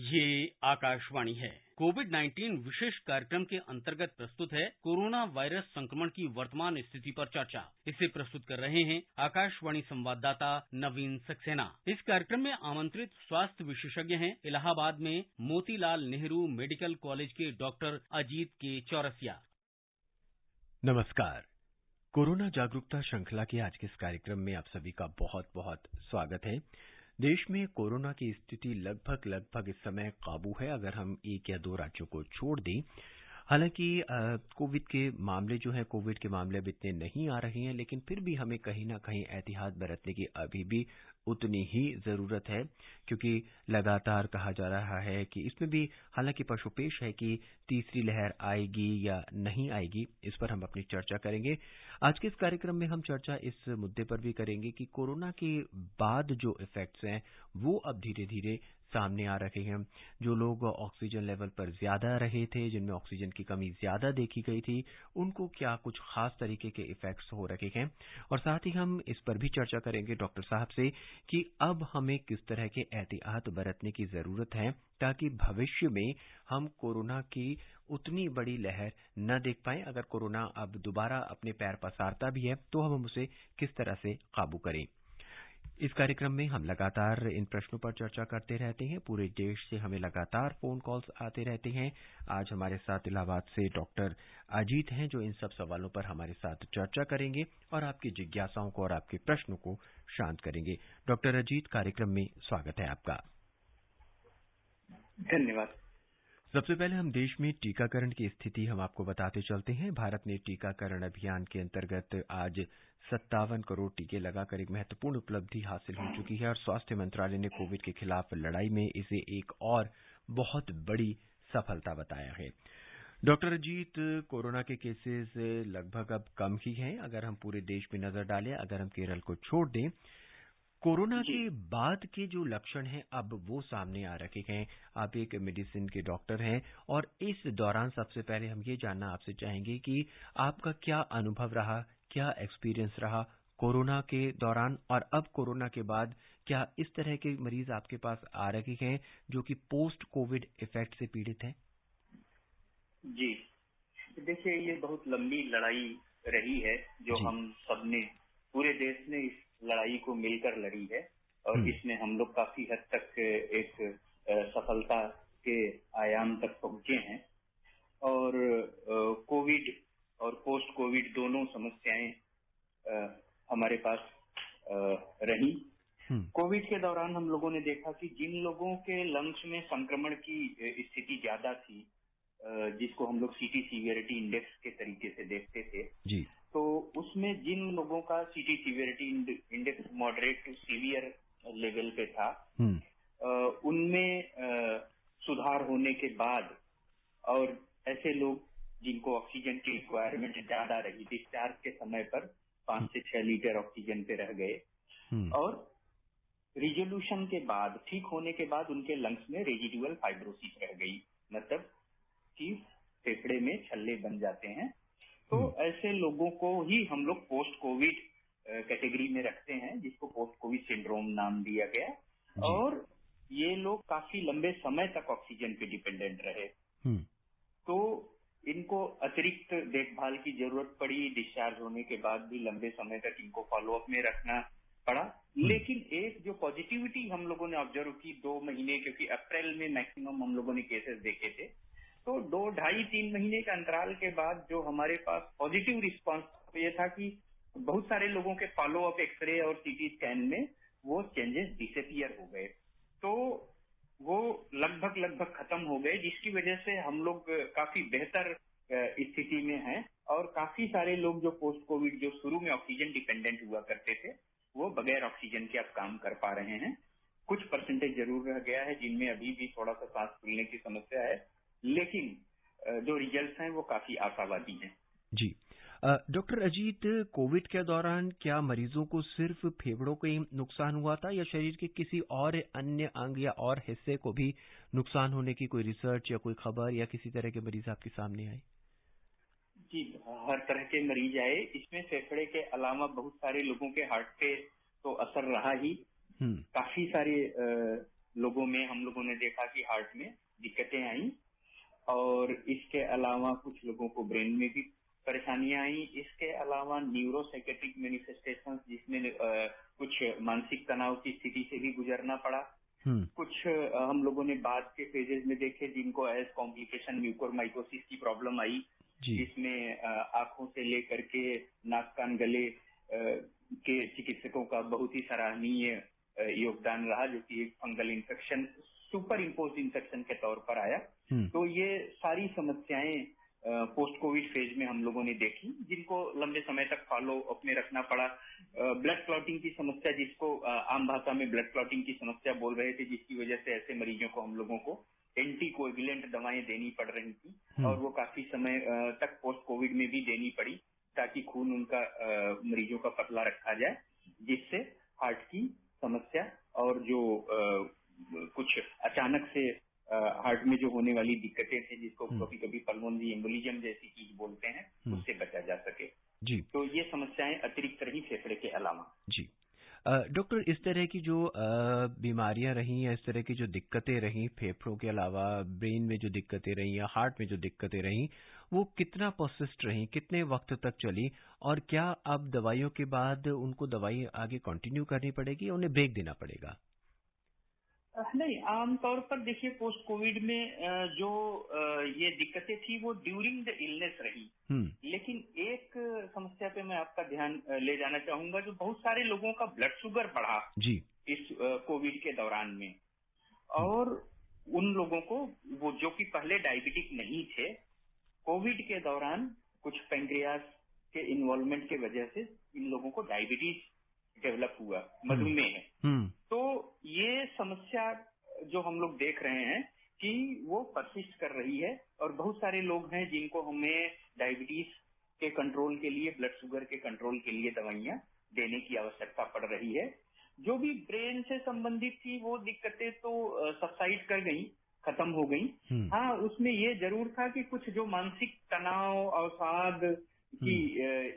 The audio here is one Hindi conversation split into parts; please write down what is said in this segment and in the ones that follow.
ये आकाशवाणी है। कोविड-19 विशेष कार्यक्रम के अंतर्गत प्रस्तुत है कोरोना वायरस संक्रमण की वर्तमान स्थिति पर चर्चा। इसे प्रस्तुत कर रहे हैं आकाशवाणी संवाददाता नवीन सक्सेना। इस कार्यक्रम में आमंत्रित स्वास्थ्य विशेषज्ञ हैं इलाहाबाद में मोतीलाल नेहरू मेडिकल कॉलेज के डॉक्टर अजीत के चौरसिया। नमस्कार। कोरोना जागरूकता श्रृंखला के आज के इस कार्यक्रम में आप सभी का बहुत बहुत स्वागत है। देश में कोरोना की स्थिति लगभग इस समय काबू है, अगर हम एक या दो राज्यों को छोड़ दें। हालांकि कोविड के मामले अब इतने नहीं आ रहे हैं, लेकिन फिर भी हमें कहीं ना कहीं एहतियात बरतने की अभी भी उतनी ही जरूरत है, क्योंकि लगातार कहा जा रहा है कि इसमें भी हालांकि पशुपेश है कि तीसरी लहर आएगी या नहीं आएगी। इस पर हम अपनी चर्चा करेंगे। आज के इस कार्यक्रम में हम चर्चा इस मुद्दे पर भी करेंगे कि कोरोना के बाद जो इफेक्ट्स हैं वो अब धीरे धीरे सामने आ रहे हैं। जो लोग ऑक्सीजन लेवल पर ज्यादा रहे थे, जिनमें ऑक्सीजन की कमी ज्यादा देखी गई थी, उनको क्या कुछ खास तरीके के इफेक्ट्स हो रहे हैं। और साथ ही हम इस पर भी चर्चा करेंगे डॉक्टर साहब से कि अब हमें किस तरह के एहतियात बरतने की जरूरत है, ताकि भविष्य में हम कोरोना की उतनी बड़ी लहर न देख पाएं। अगर कोरोना अब दोबारा अपने पैर पसारता भी है तो हम उसे किस तरह से काबू करें। इस कार्यक्रम में हम लगातार इन प्रश्नों पर चर्चा करते रहते हैं। पूरे देश से हमें लगातार फोन कॉल्स आते रहते हैं। आज हमारे साथ इलाहाबाद से डॉक्टर अजीत हैं, जो इन सब सवालों पर हमारे साथ चर्चा करेंगे और आपकी जिज्ञासाओं को और आपके प्रश्नों को शांत करेंगे। डॉक्टर अजीत, कार्यक्रम में स्वागत है आपका। धन्यवाद। सबसे पहले हम देश में टीकाकरण की स्थिति हम आपको बताते चलते हैं। भारत ने टीकाकरण अभियान के अंतर्गत आज 57 करोड़ टीके लगाकर एक महत्वपूर्ण उपलब्धि हासिल हो चुकी है और स्वास्थ्य मंत्रालय ने कोविड के खिलाफ लड़ाई में इसे एक और बहुत बड़ी सफलता बताया है। डॉक्टर अजीत, कोरोना के केसेस लगभग अब कम ही हैं अगर हम पूरे देश में नजर डालें। अगर हम केरल को छोड़ दें, कोरोना के बाद के जो लक्षण हैं अब वो सामने आ रखे हैं। आप एक मेडिसिन के डॉक्टर हैं और इस दौरान सबसे पहले हम ये जानना आपसे चाहेंगे कि आपका क्या अनुभव रहा, क्या एक्सपीरियंस रहा कोरोना के दौरान, और अब कोरोना के बाद क्या इस तरह के मरीज आपके पास आ रहे हैं जो कि पोस्ट कोविड इफेक्ट से पीड़ित हैं? जी देखिए, ये बहुत लंबी लड़ाई रही है जो हम सबने, पूरे देश ने इस लड़ाई को मिलकर लड़ी है और इसमें हम लोग काफी हद तक एक सफलता के आयाम तक पहुंचे हैं। और कोविड और पोस्ट कोविड दोनों समस्याएं हमारे पास रही। कोविड के दौरान हम लोगों ने देखा कि जिन लोगों के लंग्स में संक्रमण की स्थिति ज्यादा थी, जिसको हम लोग सीटी सीवियरिटी इंडेक्स के तरीके से देखते थे जी, तो उसमें जिन लोगों का CT severity index moderate to severe level पे था, उनमें सुधार होने के बाद, और ऐसे लोग जिनको ऑक्सीजन की रिक्वायरमेंट ज्यादा रही, डिस्चार्ज के समय पर 5 से 6 लीटर ऑक्सीजन पे रह गए, और रिजोल्यूशन के बाद, ठीक होने के बाद उनके लंग्स में रेजिडुअल फाइब्रोसिस रह गई, मतलब कि फेफड़े में छल्ले बन जाते हैं। तो ऐसे लोगों को ही हम लोग पोस्ट कोविड कैटेगरी में रखते हैं, जिसको पोस्ट कोविड सिंड्रोम नाम दिया गया। और ये लोग काफी लंबे समय तक ऑक्सीजन पे डिपेंडेंट रहे, तो इनको अतिरिक्त देखभाल की जरूरत पड़ी। डिस्चार्ज होने के बाद भी लंबे समय तक इनको फॉलोअप में रखना पड़ा। लेकिन एक जो पॉजिटिविटी हम लोगों ने ऑब्जर्व की 2 महीने, क्योंकि अप्रैल में मैक्सिमम हम लोगों ने केसेस देखे थे, तो 2, 2.5, 3 महीने के अंतराल के बाद जो हमारे पास पॉजिटिव रिस्पांस ये था कि बहुत सारे लोगों के फॉलोअप एक्सरे और सीटी स्कैन में वो चेंजेस डिसअपियर हो गए, तो वो लगभग खत्म हो गए, जिसकी वजह से हम लोग काफी बेहतर स्थिति में हैं। और काफी सारे लोग जो पोस्ट कोविड, जो शुरू में ऑक्सीजन डिपेंडेंट हुआ करते थे, वो बगैर ऑक्सीजन के अब काम कर पा रहे हैं। कुछ परसेंटेज जरूर रह गया है जिनमें अभी भी थोड़ा सा सांस फूलने की समस्या है, लेकिन जो रिजल्ट्स हैं वो काफी आशावादी हैं। जी, डॉक्टर अजीत, कोविड के दौरान क्या मरीजों को सिर्फ फेफड़ों को ही नुकसान हुआ था या शरीर के किसी और अन्य अंग या और हिस्से को भी नुकसान होने की कोई रिसर्च या कोई खबर या किसी तरह के मरीज आपके सामने आए? जी, हर तरह के मरीज आए। इसमें फेफड़े के अलावा बहुत सारे लोगों के हार्ट पे तो असर रहा ही। काफी सारे लोगों में हम लोगों ने देखा कि हार्ट में दिक्कतें आई, और इसके अलावा कुछ लोगों को ब्रेन में भी परेशानियां आई। इसके अलावा न्यूरोसाइकेट्रिक मैनिफेस्टेशंस, जिसमें कुछ मानसिक तनाव की स्थिति से भी गुजरना पड़ा। कुछ हम लोगों ने बाद के फेजेस में देखे जिनको एज कॉम्प्लिकेशन म्यूकोरमाइकोसिस की प्रॉब्लम आई, जिसमें आंखों से लेकर के नाक कान गले के चिकित्सकों का बहुत ही सराहनीय योगदान रहा, जो कि एक fungal infection, super impose infection के तौर पर आया। तो ये सारी समस्याएं पोस्ट कोविड फेज में हम लोगों ने देखी, जिनको लंबे समय तक फॉलो अप में रखना पड़ा। ब्लड क्लॉटिंग की समस्या, जिसको आम भाषा में ब्लड क्लॉटिंग की समस्या बोल रहे थे, जिसकी वजह से ऐसे मरीजों को हम लोगों को एंटीकोएगुलेंट दवाएं देनी पड़ रही थी, और वो काफी समय तक पोस्ट कोविड में भी देनी पड़ी, ताकि खून उनका मरीजों का पतला रखा जाए, जिससे हार्ट की समस्या और जो कुछ अचानक से हार्ट में जो होने वाली दिक्कतें थी, जिसको कभी कभी पल्मोनरी एम्बोलिज्म जैसी चीज बोलते हैं, उससे बचा जा सके। जी, तो ये समस्याएं अतिरिक्त रही फेफड़े के अलावा। जी डॉक्टर, इस तरह की जो बीमारियां रही या इस तरह की जो दिक्कतें रही, फेफड़ों के अलावा ब्रेन में जो दिक्कतें रही या हार्ट में जो दिक्कतें रही, वो कितना पर्सिस्ट रही, कितने वक्त तक चली, और क्या अब दवाइयों के बाद उनको दवाई आगे कंटिन्यू करनी पड़ेगी या उन्हें ब्रेक देना पड़ेगा? नहीं, आमतौर पर देखिए पोस्ट कोविड में जो ये दिक्कतें थी वो ड्यूरिंग द इलनेस रही, लेकिन एक समस्या पे मैं आपका ध्यान ले जाना चाहूंगा, जो बहुत सारे लोगों का ब्लड शुगर बढ़ा जी इस कोविड के दौरान में, और उन लोगों को वो जो कि पहले डायबिटिक नहीं थे, कोविड के दौरान कुछ पैंक्रियास के इन्वॉल्वमेंट के वजह से इन लोगों को डायबिटीज डेवलप हुआ, मधुमेह। तो ये समस्या जो हम लोग देख रहे हैं कि वो परसिस्ट कर रही है, और बहुत सारे लोग हैं जिनको हमें डायबिटीज के कंट्रोल के लिए, ब्लड शुगर के कंट्रोल के लिए दवाइयां देने की आवश्यकता पड़ रही है। जो भी ब्रेन से संबंधित थी वो दिक्कतें तो सबसाइड कर गई, खत्म हो गई। हाँ, उसमें ये जरूर था कि कुछ जो मानसिक तनाव, अवसाद की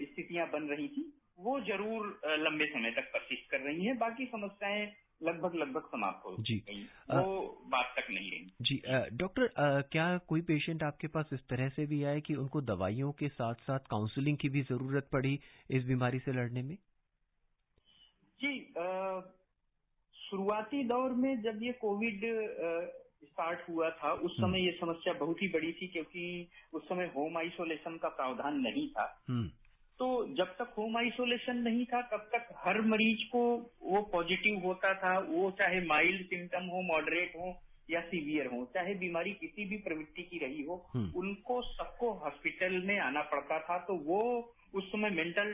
स्थितियां बन रही थी, वो जरूर लंबे समय तक परसिस्ट कर रही हैं। बाकी समस्याएं लगभग समाप्त हो गई, वो बात तक नहीं रही। जी डॉक्टर, क्या कोई पेशेंट आपके पास इस तरह से भी आए कि उनको दवाइयों के साथ साथ काउंसलिंग की भी जरूरत पड़ी इस बीमारी से लड़ने में? जी, शुरुआती दौर में जब ये कोविड स्टार्ट हुआ था, उस समय ये समस्या बहुत ही बड़ी थी, क्योंकि उस समय होम आइसोलेशन का प्रावधान नहीं था। तो जब तक होम आइसोलेशन नहीं था, तब तक हर मरीज को वो पॉजिटिव होता था, वो चाहे माइल्ड सिम्टम हो, मॉडरेट हो या सीवियर हो, चाहे बीमारी किसी भी प्रवृत्ति की रही हो, उनको सबको हॉस्पिटल में आना पड़ता था। तो वो उस समय मेंटल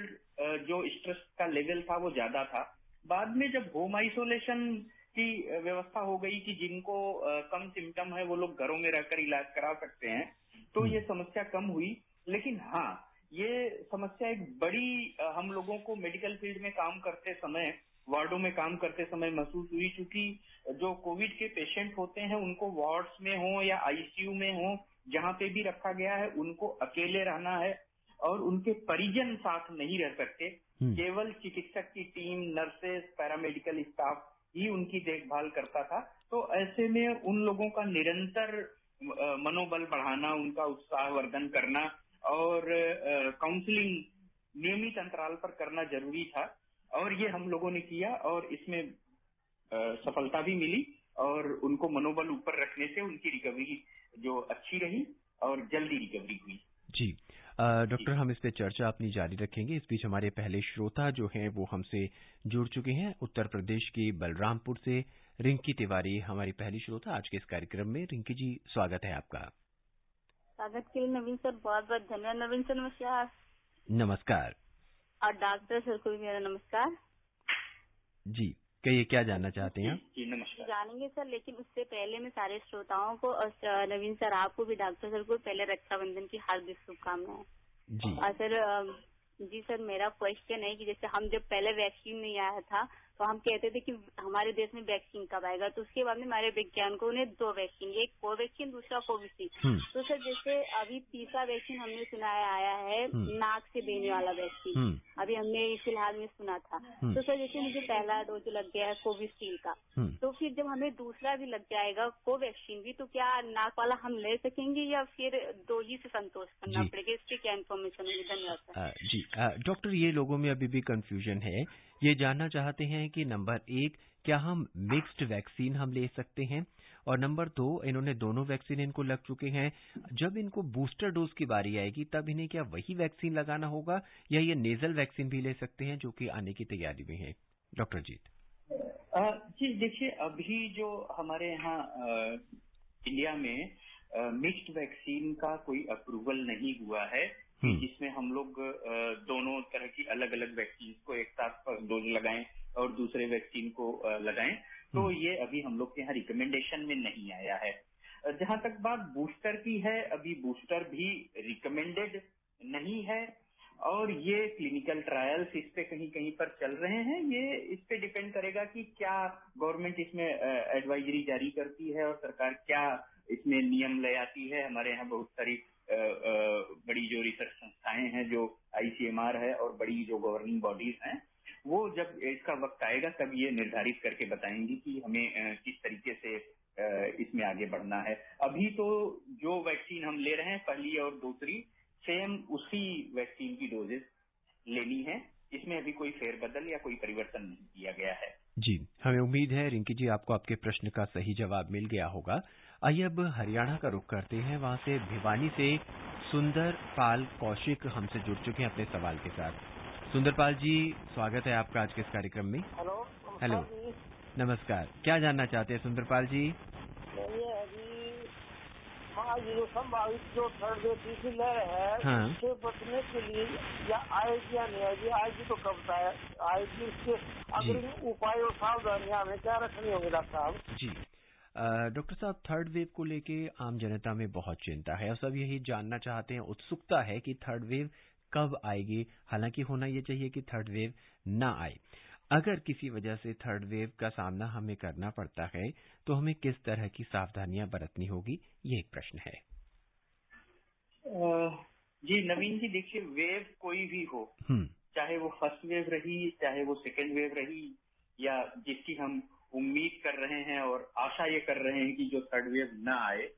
जो स्ट्रेस का लेवल था वो ज्यादा था। बाद में जब होम आइसोलेशन की व्यवस्था हो गई कि जिनको कम सिम्टम है वो लोग घरों में रहकर इलाज करा सकते हैं, तो ये समस्या कम हुई। लेकिन हाँ, ये समस्या एक बड़ी हम लोगों को मेडिकल फील्ड में काम करते समय, वार्डों में काम करते समय महसूस हुई, क्योंकि जो कोविड के पेशेंट होते हैं उनको वार्ड्स में हो या आईसीयू में हो, जहाँ पे भी रखा गया है, उनको अकेले रहना है, और उनके परिजन साथ नहीं रह सकते। केवल चिकित्सक की टीम, नर्सेस, पैरामेडिकल स्टाफ ही उनकी देखभाल करता था। तो ऐसे में उन लोगों का निरंतर मनोबल बढ़ाना, उनका उत्साहवर्धन करना और काउंसलिंग नियमित अंतराल पर करना जरूरी था, और ये हम लोगों ने किया, और इसमें सफलता भी मिली, और उनको मनोबल ऊपर रखने से उनकी रिकवरी जो अच्छी रही और जल्दी रिकवरी हुई। जी डॉक्टर, हम इस पे चर्चा अपनी जारी रखेंगे। इस बीच हमारे पहले श्रोता जो हैं वो हमसे जुड़ चुके हैं। उत्तर प्रदेश के बलरामपुर से रिंकी तिवारी हमारी पहली श्रोता आज के इस कार्यक्रम में। रिंकी जी, स्वागत है आपका। स्वागत के लिए नवीन सर बहुत बहुत धन्यवाद। नवीन सर नमस्कार। नमस्कार। और डॉक्टर सर को भी मेरा नमस्कार। जी कहिए, क्या जानना चाहते हैं? जी नमस्कार। जानेंगे सर, लेकिन उससे पहले मैं सारे श्रोताओं को और नवीन सर आपको भी, डॉक्टर सर को पहले रक्षाबंधन की हार्दिक शुभकामनाएं। जी। और सर जी सर, मेरा क्वेश्चन है कि जैसे हम जब पहले वैक्सीन नहीं आया था तो हम कहते थे कि हमारे देश में वैक्सीन कब आएगा। तो उसके बाद में हमारे वैज्ञानिकों ने 2 वैक्सीन, एक कोवैक्सीन दूसरा कोविशील्ड। तो सर जैसे अभी तीसरा वैक्सीन हमने सुना है आया है नाक से देने वाला वैक्सीन, अभी हमने फिलहाल में सुना था। तो सर जैसे मुझे पहला डोज लग गया है कोविशील्ड का, तो फिर जब हमें दूसरा भी लग जाएगा कोवैक्सीन भी, तो क्या नाक वाला हम ले सकेंगे या फिर 2 ही से संतोष करना पड़ेगा? इसकी क्या इन्फॉर्मेशन होगी? धन्यवाद सर। जी डॉक्टर, ये लोगों में अभी भी कंफ्यूजन है। ये जानना चाहते हैं कि नंबर 1, क्या हम मिक्स्ड वैक्सीन हम ले सकते हैं, और नंबर 2, इन्होंने दोनों वैक्सीन इनको लग चुके हैं, जब इनको बूस्टर डोज की बारी आएगी तब इन्हें क्या वही वैक्सीन लगाना होगा या ये नेजल वैक्सीन भी ले सकते हैं जो कि आने की तैयारी में है? डॉक्टर जीत जी देखिए, अभी जो हमारे यहाँ इंडिया में मिक्स्ड वैक्सीन का कोई अप्रूवल नहीं हुआ है कि जिसमें हम लोग दोनों तरह की अलग अलग वैक्सीन को एक साथ डोज लगाएं और दूसरे वैक्सीन को लगाएं। तो ये अभी हम लोग के यहाँ रिकमेंडेशन में नहीं आया है। जहां तक बात बूस्टर की है, अभी बूस्टर भी रिकमेंडेड नहीं है और ये क्लिनिकल ट्रायल्स इस पे कहीं कहीं पर चल रहे हैं। ये इस पे डिपेंड करेगा कि क्या गवर्नमेंट इसमें एडवाइजरी जारी करती है और सरकार क्या इसमें नियम ले आती है। हमारे यहाँ बहुत सारी बड़ी जो रिसर्च संस्थाएं हैं, जो ICMR है और बड़ी जो गवर्निंग बॉडीज हैं, वो जब इसका वक्त आएगा तब ये निर्धारित करके बताएंगी कि हमें किस तरीके से इसमें आगे बढ़ना है। अभी तो जो वैक्सीन हम ले रहे हैं, पहली और दूसरी सेम उसी वैक्सीन की डोजेस लेनी है। इसमें अभी कोई फेरबदल या कोई परिवर्तन नहीं किया गया है। जी, हमें उम्मीद है रिंकी जी आपको आपके प्रश्न का सही जवाब मिल गया होगा। आइए अब हरियाणा का रुख करते हैं। वहां से भिवानी से सुंदर पाल कौशिक हमसे जुड़ चुके हैं अपने सवाल के साथ। सुंदर पाल जी, स्वागत है आपका आज के इस कार्यक्रम में। हेलो, नमस्कार। क्या जानना चाहते हैं सुंदर पाल जी? जो संभावित जो थर्ड वेव तीसरी लहर है, उससे बचने के लिए या आएगी या नहीं आएगी, आएगी तो कब आएगी, इसके अग्रिम उपाय और सावधानियां हमें क्या रखनी होगी डॉक्टर साहब? जी डॉक्टर साहब, थर्ड वेव को लेके आम जनता में बहुत चिंता है और सब यही जानना चाहते हैं, उत्सुकता है कि थर्ड वेव कब आएगी। हालांकि होना ये चाहिए कि थर्ड वेव ना आए। अगर किसी वजह से थर्ड वेव का सामना हमें करना पड़ता है तो हमें किस तरह की सावधानियां बरतनी होगी, ये एक प्रश्न है। जी नवीन जी, देखिए वेव कोई भी हो, चाहे वो फर्स्ट वेव रही, चाहे वो सेकेंड वेव रही, या जिसकी हम उम्मीद कर रहे हैं और आशा ये कर रहे हैं कि जो थर्ड वेव ना आए,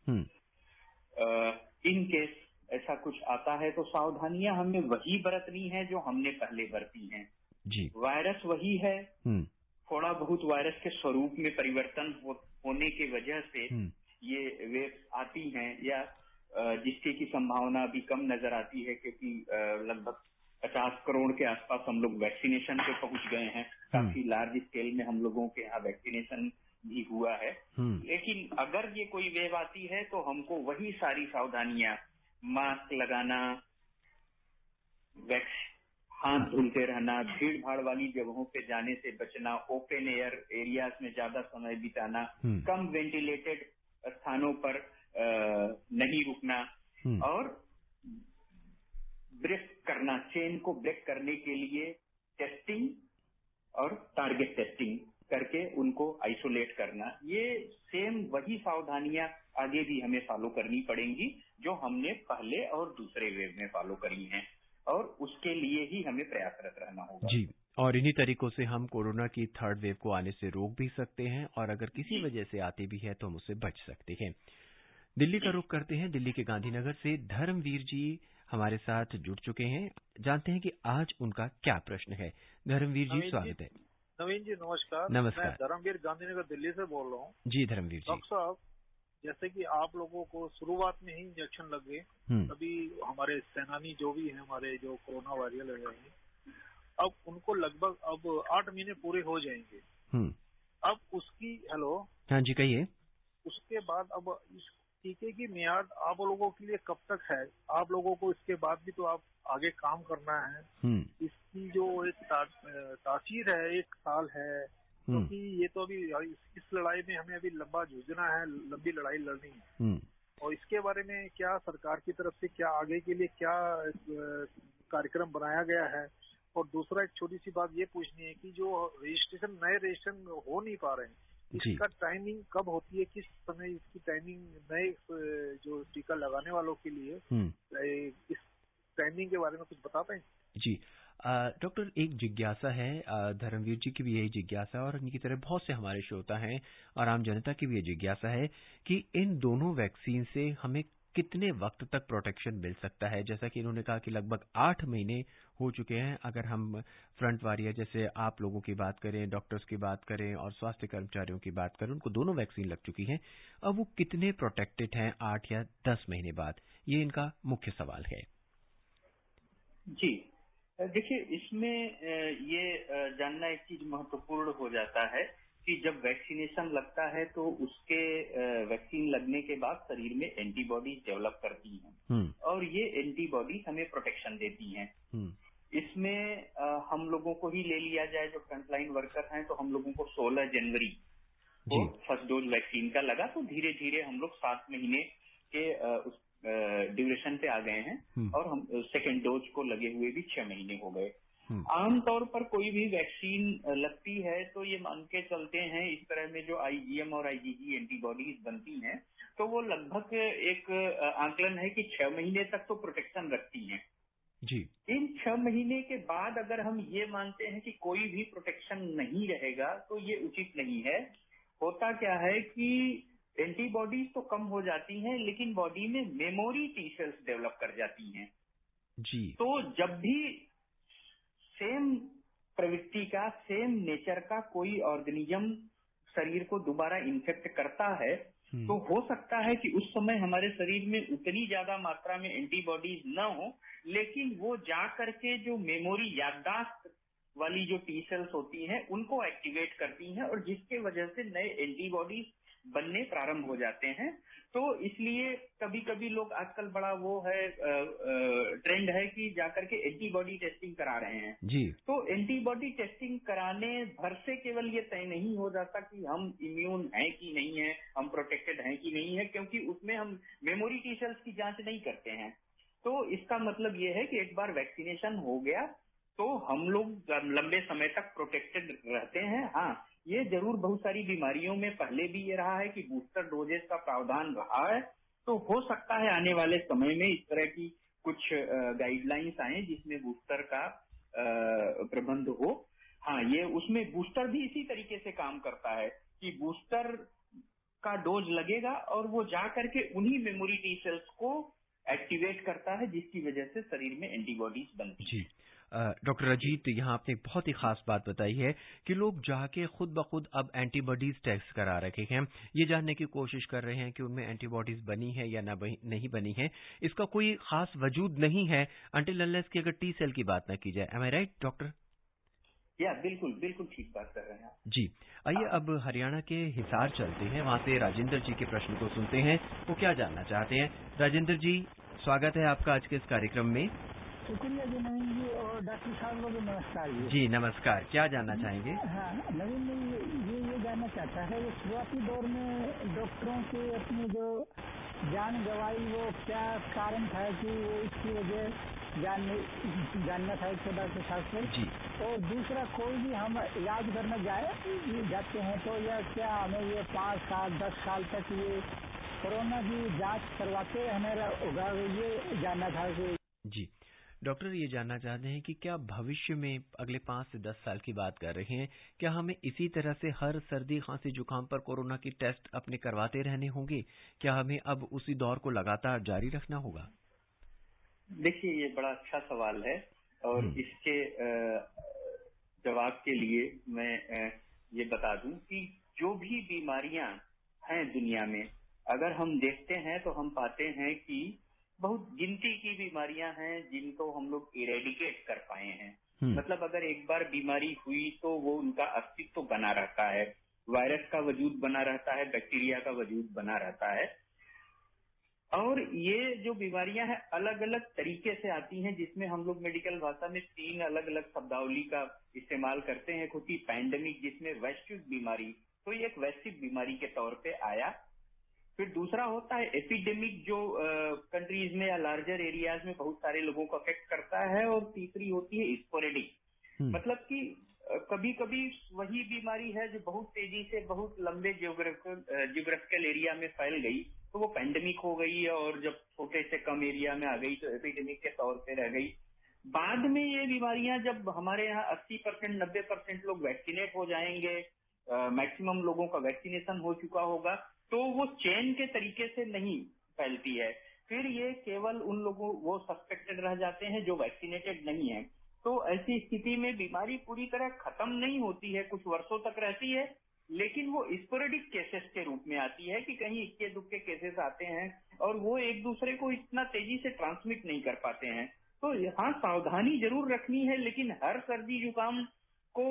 इन केस ऐसा कुछ आता है तो सावधानियां हमें वही बरतनी है जो हमने पहले बरती हैं। जी, वायरस वही है, थोड़ा बहुत वायरस के स्वरूप में परिवर्तन होने की वजह से ये वेव आती हैं, या जिसके की संभावना अभी कम नजर आती है क्योंकि लगभग 50 करोड़ के आसपास हम लोग वैक्सीनेशन पे पहुंच गए हैं। काफी लार्ज स्केल में हम लोगों के यहाँ वैक्सीनेशन भी हुआ है। लेकिन अगर ये कोई वेव आती है तो हमको वही सारी सावधानियां, मास्क लगाना, हाथ धुलते रहना, भीड़ भाड़ वाली जगहों पे जाने से बचना, ओपन एयर एरियाज में ज्यादा समय बिताना, कम वेंटिलेटेड स्थानों पर नहीं रुकना और ब्रेक करना, चेन को ब्रेक करने के लिए टेस्टिंग और टारगेट टेस्टिंग करके उनको आइसोलेट करना। ये सेम वही सावधानियां आगे भी हमें फॉलो करनी पड़ेंगी जो हमने पहले और दूसरे वेव में फॉलो करी हैं, और उसके लिए ही हमें प्रयासरत रहना होगा। जी, और इन्हीं तरीकों से हम कोरोना की थर्ड वेव को आने से रोक भी सकते हैं और अगर किसी वजह से आती भी है तो हम उससे बच सकते हैं। दिल्ली का रुख करते हैं। दिल्ली के गांधीनगर से धर्मवीर जी हमारे साथ जुड़ चुके हैं। जानते हैं कि आज उनका क्या प्रश्न है। धर्मवीर जी, स्वागत है। नवीन जी नमस्कार। नमस्कार। मैं धर्मवीर गांधीनगर दिल्ली से बोल रहा हूँ। जी धर्मवीर जी। डॉक्टर साहब, जैसे कि आप लोगों को शुरुआत में ही इंजेक्शन लग गए, तभी हमारे सेनानी जो भी हैं, हमारे जो कोरोना वॉरियर लग रहे हैं, अब उनको लगभग अब 8 महीने पूरे हो जाएंगे। अब उसकी हाँ जी कहिए। उसके बाद अब इस टीके की मियाद आप लोगों के लिए कब तक है? आप लोगों को इसके बाद भी तो आप आगे काम करना है। इसकी जो एक तासीर है, 1 साल है, क्योंकि ये तो अभी इस लड़ाई में हमें अभी लंबा जूझना है, लंबी लड़ाई लड़नी है। और इसके बारे में क्या सरकार की तरफ से क्या आगे के लिए क्या कार्यक्रम बनाया गया है और दूसरा एक छोटी सी बात ये पूछनी है कि जो नए रजिस्ट्रेशन हो नहीं पा रहे हैं, इसका टाइमिंग कब होती है, किस समय इसकी टाइमिंग नए जो टीका लगाने वालों के लिए, इस टाइमिंग के बारे में कुछ बता पाएं? जी डॉक्टर, एक जिज्ञासा है, धर्मवीर जी की भी यही जिज्ञासा है और इनकी तरह बहुत से हमारे श्रोता हैं और आम जनता की भी ये जिज्ञासा है कि इन दोनों वैक्सीन से हमें कितने वक्त तक प्रोटेक्शन मिल सकता है। जैसा कि इन्होंने कहा कि लगभग 8 महीने हो चुके हैं। अगर हम फ्रंट वॉरियर जैसे आप लोगों की बात करें, डॉक्टर्स की बात करें और स्वास्थ्य कर्मचारियों की बात करें, उनको दोनों वैक्सीन लग चुकी हैं। अब वो कितने प्रोटेक्टेड हैं 8 या 10 महीने बाद, ये इनका मुख्य सवाल है। जी देखिए, इसमें ये जानना एक चीज महत्वपूर्ण हो जाता है कि जब वैक्सीनेशन लगता है तो उसके वैक्सीन लगने के बाद शरीर में एंटीबॉडीज डेवलप करती हैं और ये एंटीबॉडीज हमें प्रोटेक्शन देती हैं। इसमें हम लोगों को ही ले लिया जाए, जो फ्रंटलाइन वर्कर हैं, तो हम लोगों को 16 जनवरी को फर्स्ट डोज वैक्सीन का लगा, तो धीरे धीरे हम लोग 7 महीने के उस ड्यूरेशन पे आ गए हैं और हम सेकेंड डोज को लगे हुए भी 6 महीने हो गए। आमतौर पर कोई भी वैक्सीन लगती है तो ये मान के चलते हैं, इस तरह में जो आईजीएम और आईजीजी एंटीबॉडीज बनती हैं तो वो लगभग एक आकलन है कि 6 महीने तक तो प्रोटेक्शन रखती हैं। जी। इन 6 महीने के बाद अगर हम ये मानते हैं कि कोई भी प्रोटेक्शन नहीं रहेगा तो ये उचित नहीं है। होता क्या है कि एंटीबॉडीज तो कम हो जाती हैं लेकिन बॉडी में मेमोरी टी सेल्स डेवलप कर जाती हैं। जी। तो जब भी सेम प्रवृत्ति का, सेम नेचर का कोई ऑर्गेनिज्म शरीर को दोबारा इन्फेक्ट करता है तो हो सकता है कि उस समय हमारे शरीर में उतनी ज्यादा मात्रा में एंटीबॉडीज न हो, लेकिन वो जा करके जो मेमोरी, याददाश्त वाली जो टी सेल्स होती हैं उनको एक्टिवेट करती हैं और जिसके वजह से नए एंटीबॉडीज बनने प्रारंभ हो जाते हैं। तो इसलिए कभी कभी लोग आजकल बड़ा वो है ट्रेंड है कि जाकर के एंटीबॉडी टेस्टिंग करा रहे हैं। जी। तो एंटीबॉडी टेस्टिंग कराने भर से केवल ये तय नहीं हो जाता कि हम इम्यून हैं कि नहीं है, हम प्रोटेक्टेड हैं कि नहीं है, क्योंकि उसमें हम मेमोरी टी सेल्स की जांच नहीं करते हैं। तो इसका मतलब ये है कि एक बार वैक्सीनेशन हो गया तो हम लोग लंबे समय तक प्रोटेक्टेड रहते हैं। हाँ, ये जरूर बहुत सारी बीमारियों में पहले भी ये रहा है कि बूस्टर डोजेस का प्रावधान रहा है, तो हो सकता है आने वाले समय में इस तरह की कुछ गाइडलाइंस आए जिसमें बूस्टर का प्रबंध हो। हाँ, ये उसमें बूस्टर भी इसी तरीके से काम करता है कि बूस्टर का डोज लगेगा और वो जा करके उन्हीं मेमोरी टी सेल्स को एक्टिवेट करता है जिसकी वजह से शरीर में एंटीबॉडीज बनती है। डॉक्टर अजीत, यहाँ आपने एक बहुत ही खास बात बताई है कि लोग जाके खुद ब खुद अब एंटीबॉडीज टेस्ट करा रखे हैं, ये जानने की कोशिश कर रहे हैं कि उनमें एंटीबॉडीज बनी है या नहीं बनी है। इसका कोई खास वजूद नहीं है अनटिल अनलेस की अगर टी सेल की बात ना की जाए। एम आई राइट डॉक्टर? या बिल्कुल बिल्कुल ठीक बात कर रहे हैं आप। जी। आइए अब हरियाणा के हिसार चलते हैं, वहाँ से राजेंद्र जी के प्रश्न को सुनते हैं, वो क्या जानना चाहते हैं। राजेंद्र जी, स्वागत है आपका आज के इस कार्यक्रम में। शुक्रिया जी नवीन जी, और डॉक्टर साहब को भी नमस्कार जी। जी नमस्कार, क्या जानना चाहेंगे? हाँ, नवीन जी ये जानना चाहता है कि शुरुआती दौर में डॉक्टरों की अपनी जो जान गंवाई वो क्या कारण था कि वो इसकी वजह जानना था इसके डॉक्टर साहब से। जी। और दूसरा, कोई भी हम इलाज करने जाते हैं तो यह क्या हमें ये 5 साल 10 साल तक ये कोरोना की जांच करवाते रहना होगा, ये जानना था कि। जी डॉक्टर, ये जानना चाहते हैं कि क्या भविष्य में अगले 5 से 10 साल की बात कर रहे हैं, क्या हमें इसी तरह से हर सर्दी खांसी जुकाम पर कोरोना की टेस्ट अपने करवाते रहने होंगे? क्या हमें अब उसी दौर को लगातार जारी रखना होगा? देखिए, ये बड़ा अच्छा सवाल है और इसके जवाब के लिए मैं ये बता दूं कि जो भी बीमारियां हैं दुनिया में, अगर हम देखते हैं तो हम पाते हैं कि बहुत गिनती की बीमारियां हैं जिनको हम लोग इरेडिकेट कर पाए हैं। मतलब अगर एक बार बीमारी हुई तो वो उनका अस्तित्व बना रहता है, वायरस का वजूद बना रहता है, बैक्टीरिया का वजूद बना रहता है। और ये जो बीमारियां हैं अलग अलग तरीके से आती हैं, जिसमें हम लोग मेडिकल भाषा में 3 अलग अलग शब्दावली का इस्तेमाल करते हैं। होती पैंडेमिक, जिसमें वैश्विक बीमारी, तो ये एक वैश्विक बीमारी के तौर पे आया। फिर दूसरा होता है एपिडेमिक, जो कंट्रीज में या लार्जर एरियाज में बहुत सारे लोगों को अफेक्ट करता है। और तीसरी होती है स्पोरेडिक, मतलब कि कभी कभी वही बीमारी है जो बहुत तेजी से बहुत लंबे जियोग्राफिकल एरिया में फैल गई तो वो पैंडेमिक हो गई, और जब छोटे से कम एरिया में आ गई तो एपिडेमिक के तौर पे रह गई। बाद में ये बीमारियां जब हमारे यहाँ 80% 90% लोग वैक्सीनेट हो जाएंगे, मैक्सिमम लोगों का वैक्सीनेशन हो चुका होगा, तो वो चेन के तरीके से नहीं फैलती है। फिर ये केवल उन लोगों वो सस्पेक्टेड रह जाते हैं जो वैक्सीनेटेड नहीं है। तो ऐसी स्थिति में बीमारी पूरी तरह खत्म नहीं होती है, कुछ वर्षों तक रहती है, लेकिन वो स्पोरेडिक केसेस के रूप में आती है कि कहीं इक्के दुक्के केसेस आते हैं और वो एक दूसरे को इतना तेजी से ट्रांसमिट नहीं कर पाते हैं। तो यहाँ सावधानी जरूर रखनी है, लेकिन हर सर्दी जुकाम को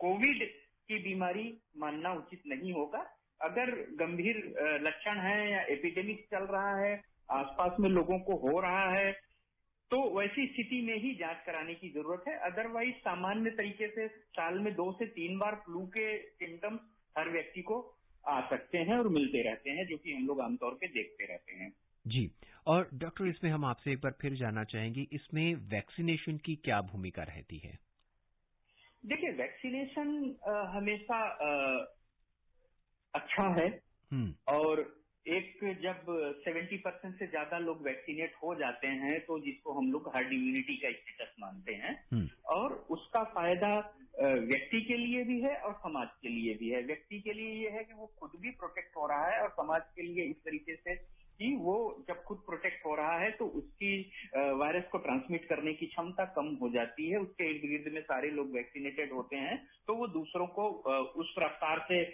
कोविड की बीमारी मानना उचित नहीं होगा। अगर गंभीर लक्षण है या एपिडेमिक चल रहा है, आसपास में लोगों को हो रहा है, तो वैसी स्थिति में ही जांच कराने की जरूरत है। अदरवाइज सामान्य तरीके से साल में 2 से 3 बार फ्लू के सिम्टम्स हर व्यक्ति को आ सकते हैं और मिलते रहते हैं, जो कि हम लोग आमतौर पे देखते रहते हैं। जी, और डॉक्टर इसमें हम आपसे एक बार फिर जानना चाहेंगे, इसमें वैक्सीनेशन की क्या भूमिका रहती है? देखिए, वैक्सीनेशन हमेशा अच्छा है, और एक जब 70% से ज्यादा लोग वैक्सीनेट हो जाते हैं तो जिसको हम लोग हर्ड इम्यूनिटी का स्टेटस मानते हैं, और उसका फायदा व्यक्ति के लिए भी है और समाज के लिए भी है। व्यक्ति के लिए ये है कि वो खुद भी प्रोटेक्ट हो रहा है, और समाज के लिए इस तरीके से कि वो जब खुद प्रोटेक्ट हो रहा है तो उसकी वायरस को ट्रांसमिट करने की क्षमता कम हो जाती है। उसके इर्द गिर्द में सारे लोग वैक्सीनेटेड होते हैं तो वो दूसरों को उस रफ्तार से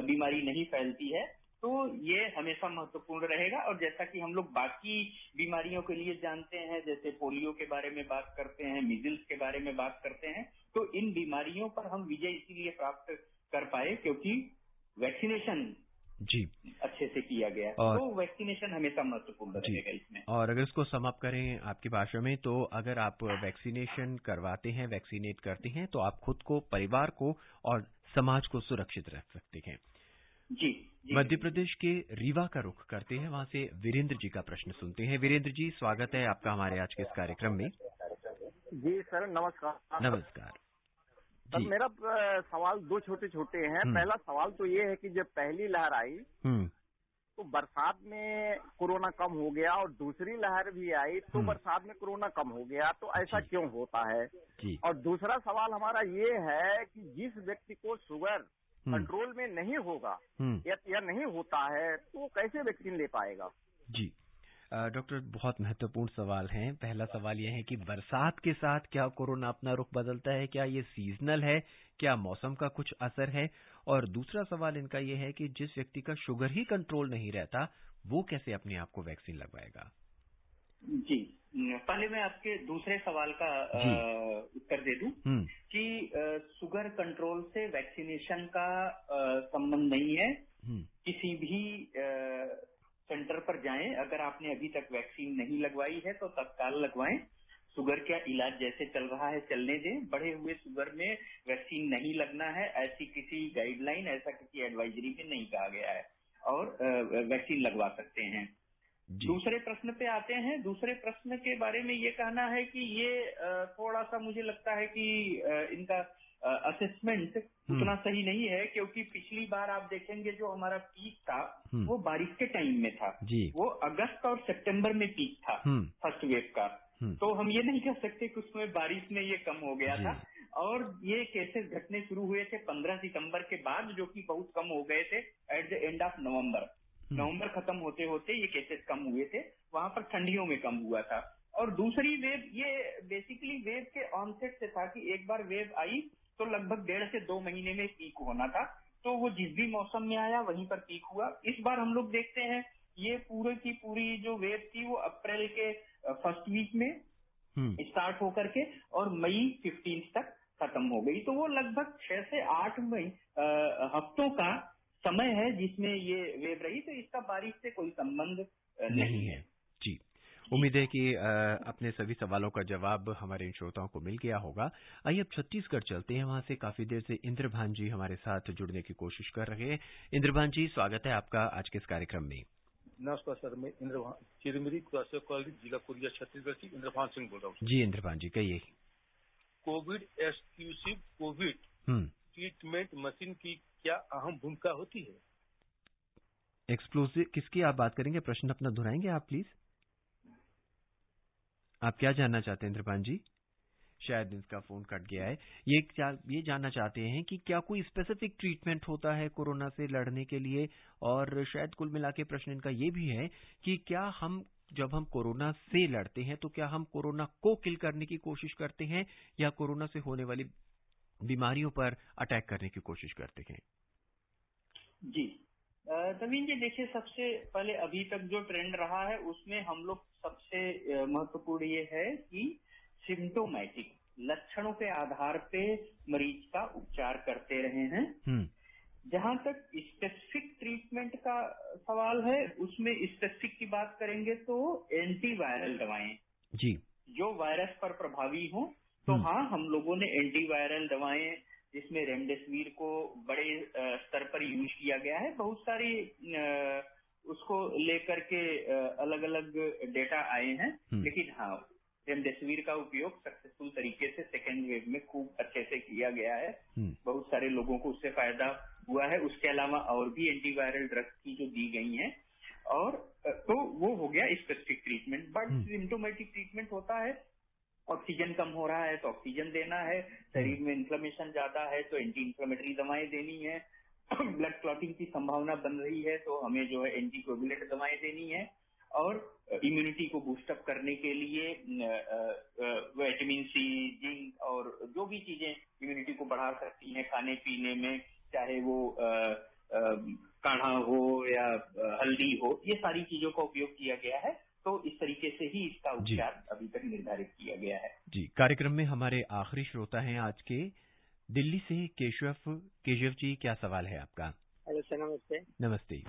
बीमारी नहीं फैलती है। तो ये हमेशा महत्वपूर्ण रहेगा। और जैसा कि हम लोग बाकी बीमारियों के लिए जानते हैं, जैसे पोलियो के बारे में बात करते हैं, मीजल्स के बारे में बात करते हैं, तो इन बीमारियों पर हम विजय इसीलिए प्राप्त कर पाए क्योंकि वैक्सीनेशन जी अच्छे से किया गया। तो वैक्सीनेशन हमेशा महत्वपूर्ण रहेगा इसमें। और अगर इसको सम अप करें आपकी भाषा में, तो अगर आप वैक्सीनेशन करवाते हैं, वैक्सीनेट करते हैं, तो आप खुद को, परिवार को और समाज को सुरक्षित रख सकते हैं। जी। मध्य प्रदेश के रीवा का रुख करते हैं, वहां से वीरेंद्र जी का प्रश्न सुनते हैं। वीरेंद्र जी, स्वागत है आपका हमारे आज के इस कार्यक्रम में। जी सर, नमस्कार। नमस्कार। सर, मेरा सवाल 2 छोटे हैं। पहला सवाल तो ये है कि जब पहली लहर आई तो बरसात में कोरोना कम हो गया, और दूसरी लहर भी आई तो बरसात में कोरोना कम हो गया, तो ऐसा क्यों होता है? और दूसरा सवाल हमारा ये है कि जिस व्यक्ति को शुगर कंट्रोल में नहीं होगा या नहीं होता है तो कैसे वैक्सीन ले पाएगा? जी डॉक्टर, बहुत महत्वपूर्ण सवाल हैं। पहला सवाल यह है कि बरसात के साथ क्या कोरोना अपना रुख बदलता है? क्या ये सीजनल है? क्या मौसम का कुछ असर है? और दूसरा सवाल इनका यह है कि जिस व्यक्ति का शुगर ही कंट्रोल नहीं रहता, वो कैसे अपने आप को वैक्सीन लगवाएगा? जी, पहले मैं आपके दूसरे सवाल का उत्तर दे दूं कि शुगर कंट्रोल से वैक्सीनेशन का संबंध नहीं है। किसी भी सेंटर पर जाएं, अगर आपने अभी तक वैक्सीन नहीं लगवाई है तो तत्काल लगवाएं। शुगर का इलाज जैसे चल रहा है चलने दें। बढ़े हुए शुगर में वैक्सीन नहीं लगना है, ऐसी किसी गाइडलाइन, ऐसा किसी एडवाइजरी में नहीं कहा गया है, और वैक्सीन लगवा सकते हैं। दूसरे प्रश्न पे आते हैं। दूसरे प्रश्न के बारे में ये कहना है कि ये थोड़ा सा मुझे लगता है कि इनका असेसमेंट उतना सही नहीं है, क्योंकि पिछली बार आप देखेंगे जो हमारा पीक था वो बारिश के टाइम में था। वो अगस्त और सितंबर में पीक था फर्स्ट वेव का। तो हम ये नहीं कह सकते कि उसमें बारिश में ये कम हो गया था। और ये केसेस घटने शुरू हुए थे 15 सितंबर के बाद, जो कि बहुत कम हो गए थे at the end of November खत्म होते होते ये केसेस कम हुए थे। वहां पर ठंडियों में कम हुआ था। और दूसरी वेव, ये बेसिकली वेव के ऑनसेट से था कि एक बार वेव आई तो लगभग 1.5 से 2 महीने में पीक होना था। तो वो जिस भी मौसम में आया वहीं पर पीक हुआ। इस बार हम लोग देखते हैं ये पूरे की पूरी जो वेव थी वो अप्रैल के फर्स्ट वीक में स्टार्ट होकर के और मई 15 तक खत्म हो गई। तो वो लगभग 6 से 8 हफ्तों का समय है जिसमें ये वेव रही। तो इसका बारिश से कोई संबंध नहीं है। जी, उम्मीद है कि अपने सभी सवालों का जवाब हमारे इन श्रोताओं को मिल गया होगा। आइए अब छत्तीसगढ़ चलते हैं। वहां से काफी देर से इंद्रभान जी हमारे साथ जुड़ने की कोशिश कर रहे हैं। इंद्रभान जी, स्वागत है आपका आज के इस कार्यक्रम में। नमस्कार सर, मैं इंद्रभान चिरमिरी कॉलेज जिला कोरिया छत्तीसगढ़ से इंद्रभान सिंह बोल रहा हूँ। जी इंद्रभान जी, कहिए। Covid exclusive Covid treatment machine की क्या अहम भूमिका होती है? एक्सप्लोसिव किसकी आप बात करेंगे? प्रश्न अपना दोहराएंगे आप प्लीज। आप क्या जानना चाहते हैं इंद्रपाल जी? शायद इनका फोन कट गया है। ये जानना चाहते हैं कि क्या कोई स्पेसिफिक ट्रीटमेंट होता है कोरोना से लड़ने के लिए, और शायद कुल मिला के प्रश्न इनका ये भी है कि क्या जब हम कोरोना से लड़ते हैं तो क्या हम कोरोना को किल करने की कोशिश करते हैं या कोरोना से होने वाली बीमारियों पर अटैक करने की कोशिश करते हैं? जी नवीन जी, देखिए, सबसे पहले अभी तक जो ट्रेंड रहा है उसमें हम लोग सबसे महत्वपूर्ण ये है कि सिम्टोमैटिक लक्षणों के आधार पे मरीज का उपचार करते रहे हैं। जहां तक स्पेसिफिक ट्रीटमेंट का सवाल है, उसमें स्पेसिफिक की बात करेंगे तो एंटीवायरल दवाएं जी जो वायरस पर प्रभावी हो, तो हाँ, हम लोगों ने एंटीवायरल दवाएं जिसमें रेमडेसिविर को बड़े स्तर पर यूज किया गया है। बहुत सारी उसको लेकर के अलग अलग डेटा आए हैं, लेकिन हाँ, रेमडेसिविर का उपयोग सक्सेसफुल तरीके से सेकेंड वेव में खूब अच्छे से किया गया है। बहुत सारे लोगों को उससे फायदा हुआ है। उसके अलावा और भी एंटीवायरल ड्रग्स की जो दी गई हैं, और तो वो हो गया specific treatment. But symptomatic treatment होता है, ऑक्सीजन कम हो रहा है तो ऑक्सीजन देना है, शरीर में इन्फ्लेमेशन ज्यादा है तो एंटी इन्फ्लेमेटरी दवाएं देनी है, ब्लड क्लॉटिंग की संभावना बन रही है तो हमें जो है एंटीकोगुलेंट दवाएं देनी है, और इम्यूनिटी को बूस्टअप करने के लिए विटामिन सी, जिंक और जो भी चीजें इम्यूनिटी को बढ़ा सकती हैं खाने पीने में, चाहे वो काढ़ा हो या हल्दी हो, ये सारी चीजों का उपयोग किया गया है। तो इस तरीके से ही इसका उपचार अभी तक निर्धारित किया गया है। जी, कार्यक्रम में हमारे आखिरी श्रोता हैं आज के, दिल्ली से केशव जी, क्या सवाल है आपका? हेलो सर, नमस्ते। नमस्ते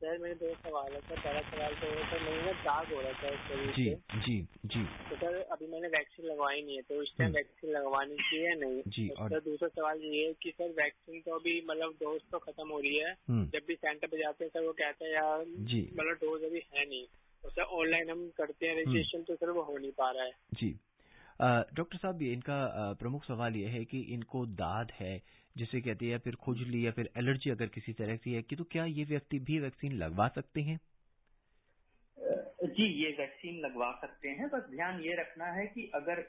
सर, मेरे दो सवाल है सर। पहला सवाल तो है सर, मेरे ना दाग हो रहा है शरीर जी पे। जी जी तो सर अभी मैंने वैक्सीन लगवाई नहीं है, तो इस टाइम वैक्सीन लगवानी चाहिए या नहीं जी? तो और सर दूसरा सवाल ये है कि सर वैक्सीन तो अभी मतलब डोज तो खत्म हो रही है, जब भी सेंटर पे जाते हैं सर वो कहते हैं यार मतलब डोज अभी है नहीं, तो सर ऑनलाइन हम करते हैं रजिस्ट्रेशन तो सर वो हो नहीं पा रहा है। जी डॉक्टर साहब, इनका प्रमुख सवाल ये है कि इनको दाद है जिसे कहते हैं, या फिर खुजली या फिर एलर्जी अगर किसी तरह की है, कि तो क्या ये व्यक्ति भी वैक्सीन लगवा सकते हैं? जी, ये वैक्सीन लगवा सकते हैं। बस ध्यान ये रखना है कि अगर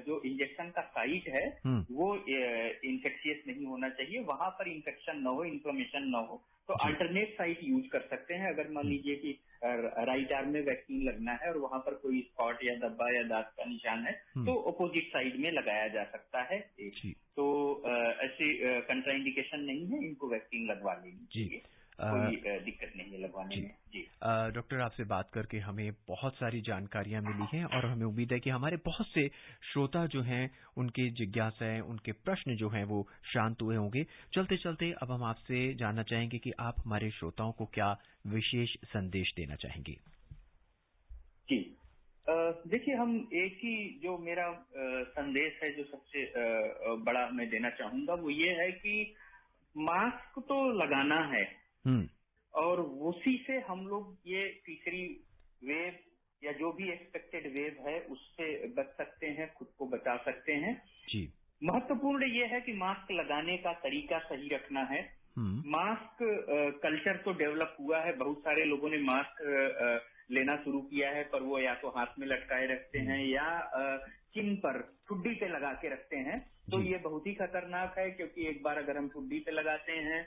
जो इंजेक्शन का साइट है वो इन्फेक्शियस नहीं होना चाहिए, वहां पर इन्फेक्शन न हो, इन्फ्लेमेशन न हो, तो अल्टरनेट साइट यूज कर सकते हैं। अगर मान लीजिए कि राइट आर्म में वैक्सीन लगना है और वहां पर कोई स्पॉट या धब्बा या दाग का निशान है तो अपोजिट साइड में लगाया जा सकता है। तो ऐसी कंट्राइंडिकेशन नहीं है, इनको वैक्सीन लगवा लेनी चाहिए, कोई दिक्कत नहीं है लगवाने में। जी डॉक्टर, आपसे बात करके हमें बहुत सारी जानकारियां मिली हैं और हमें उम्मीद है कि हमारे बहुत से श्रोता जो हैं उनके जिज्ञासाएं, उनके प्रश्न जो हैं वो शांत हुए होंगे। चलते चलते अब हम आपसे जानना चाहेंगे कि आप हमारे श्रोताओं को क्या विशेष संदेश देना चाहेंगे? जी देखिए, हम एक ही जो मेरा संदेश है जो सबसे बड़ा मैं देना चाहूंगा वो ये है कि मास्क तो लगाना है और उसी से हम लोग ये तीसरी वेव या जो भी एक्सपेक्टेड वेव है उससे बच सकते हैं, खुद को बचा सकते हैं। जी महत्वपूर्ण ये है कि मास्क लगाने का तरीका सही रखना है। मास्क कल्चर तो डेवलप हुआ है, बहुत सारे लोगों ने मास्क लेना शुरू किया है, पर वो या तो हाथ में लटकाए रखते हैं या चिन पर ठुड्डी पे लगा के रखते हैं। तो ये बहुत ही खतरनाक है, क्योंकि एक बार अगर हम ठुड्डी पे लगाते हैं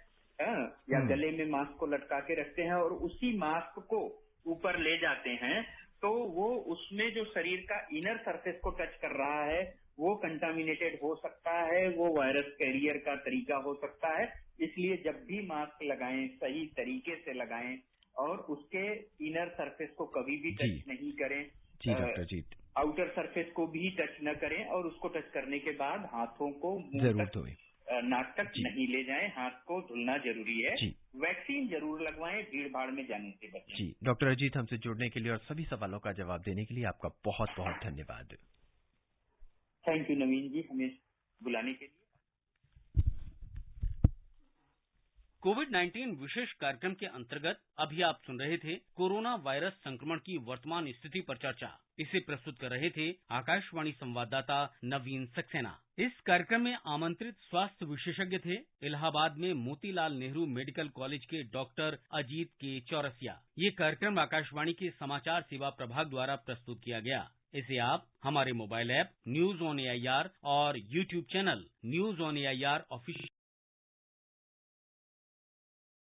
या गले में मास्क को लटका के रखते हैं और उसी मास्क को ऊपर ले जाते हैं तो वो उसमें जो शरीर का इनर सरफेस को टच कर रहा है वो कंटामिनेटेड हो सकता है, वो वायरस कैरियर का तरीका हो सकता है। इसलिए जब भी मास्क लगाएं सही तरीके से लगाएं और उसके इनर सरफेस को कभी भी टच नहीं करें। जी डॉक्टर जी, आउटर सरफेस को भी टच न करें और उसको टच करने के बाद हाथों को जरूर धोएं, नाक तक नहीं ले जाएं, हाथ को धुलना जरूरी है। वैक्सीन जरूर लगवाएं, भीड़ भाड़ में जाने से बचें। जी डॉक्टर अजीत, हमसे जुड़ने के लिए और सभी सवालों का जवाब देने के लिए आपका बहुत बहुत धन्यवाद। थैंक यू नवीन जी, हमें बुलाने के लिए। कोविड-19 विशेष कार्यक्रम के अंतर्गत अभी आप सुन रहे थे कोरोना वायरस संक्रमण की वर्तमान स्थिति पर चर्चा। इसे प्रस्तुत कर रहे थे आकाशवाणी संवाददाता नवीन सक्सेना। इस कार्यक्रम में आमंत्रित स्वास्थ्य विशेषज्ञ थे इलाहाबाद में मोतीलाल नेहरू मेडिकल कॉलेज के डॉक्टर अजीत के चौरसिया। ये कार्यक्रम आकाशवाणी के समाचार सेवा प्रभाग द्वारा प्रस्तुत किया गया। इसे आप हमारे mobile app news on AIR और YouTube channel news on AIR official